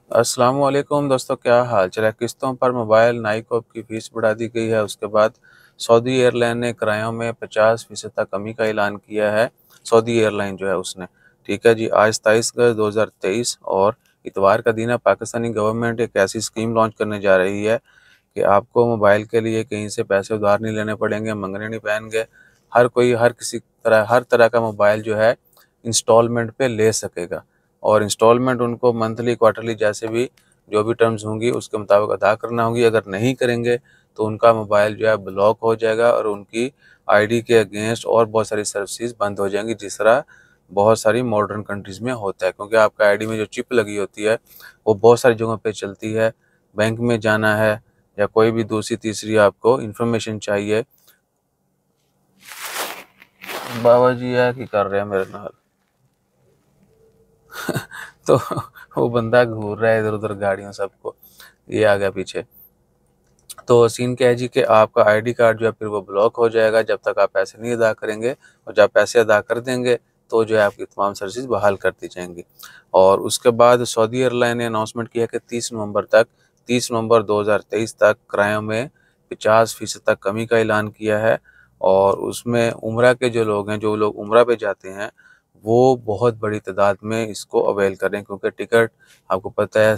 अस्सलाम वालेकुम दोस्तों, क्या हाल चाल है। किस्तों पर मोबाइल नाइकॉप की फ़ीस बढ़ा दी गई है। उसके बाद सऊदी एयरलाइन ने किरायों में 50% तक कमी का ऐलान किया है। सऊदी एयरलाइन जो है उसने, ठीक है जी, आज 23 अगस्त 2023 और इतवार का दिन है। पाकिस्तानी गवर्नमेंट एक ऐसी स्कीम लॉन्च करने जा रही है कि आपको मोबाइल के लिए कहीं से पैसे उधार नहीं लेने पड़ेंगे, मंगने नहीं पड़ेंगे। हर कोई हर तरह का मोबाइल जो है इंस्टॉलमेंट पे ले सकेगा और इंस्टॉलमेंट उनको मंथली, क्वार्टरली जैसे भी जो भी टर्म्स होंगी उसके मुताबिक अदा करना होगी। अगर नहीं करेंगे तो उनका मोबाइल जो है ब्लॉक हो जाएगा और उनकी आईडी के अगेंस्ट और बहुत सारी सर्विसेज बंद हो जाएंगी, जिस तरह बहुत सारी मॉडर्न कंट्रीज़ में होता है। क्योंकि आपका आईडी में जो चिप लगी होती है वो बहुत सारी जगहों पे चलती है। बैंक में जाना है या कोई भी दूसरी तीसरी आपको इंफॉर्मेशन चाहिए। बाबा जी है कि कर रहे हैं मेरे नाल तो वो बंदा घूर रहा है इधर उधर गाड़ियों सबको, ये आ गया पीछे। तो सीन क्या है जी कि आपका आईडी कार्ड जो है फिर वो ब्लॉक हो जाएगा जब तक आप पैसे नहीं अदा करेंगे, और जब पैसे अदा कर देंगे तो जो है आपकी तमाम सर्विसेज बहाल कर दी जाएंगी। और उसके बाद सऊदी एयरलाइन ने अनाउंसमेंट किया कि 30 नवंबर 2023 तक किरायों में 50% तक कमी का ऐलान किया है। और उसमें उम्रा के जो लोग हैं, जो लोग उम्रा पे जाते हैं, वो बहुत बड़ी तादाद में इसको अवेल करें, क्योंकि टिकट आपको पता है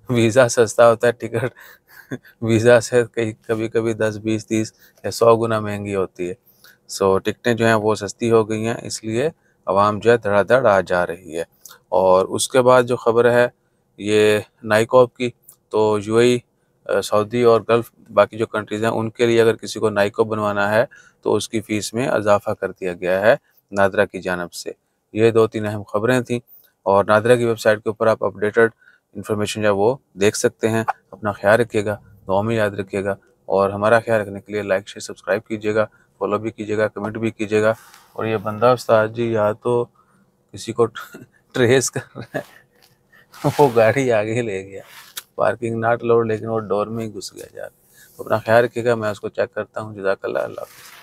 वीज़ा सस्ता होता है, टिकट वीज़ा से कहीं कभी कभी 10, 20, 30 या 100 गुना महंगी होती है। सो टिकटें जो हैं वो सस्ती हो गई हैं, इसलिए आवाम जो है धड़ाधड़ आ जा रही है। और उसके बाद जो ख़बर है ये नाइकॉप की, तो यूएई, सऊदी और गल्फ़ बाकी जो कंट्रीज़ हैं उनके लिए अगर किसी को नाइकॉप बनवाना है तो उसकी फ़ीस में इजाफ़ा कर दिया गया है नादरा की जानिब से। ये 2-3 अहम ख़बरें थीं और नादरा की वेबसाइट के ऊपर आप अपडेटेड इन्फॉर्मेशन जो है वो देख सकते हैं। अपना ख्याल रखिएगा, दुआ में याद रखिएगा और हमारा ख्याल रखने के लिए लाइक शेयर सब्सक्राइब कीजिएगा, फॉलो भी कीजिएगा, कमेंट भी कीजिएगा। और ये बंदा उस्ताद जी या तो किसी को ट्रेस कर रहा है, वो गाड़ी आगे ले गया, पार्किंग नॉट अलाउड, लेकिन वो डोर में ही घुस गया यार। तो अपना ख्याल रखिएगा, मैं उसको चेक करता हूँ। जज़ाकल्लाह, अल्लाह हाफ़िज़।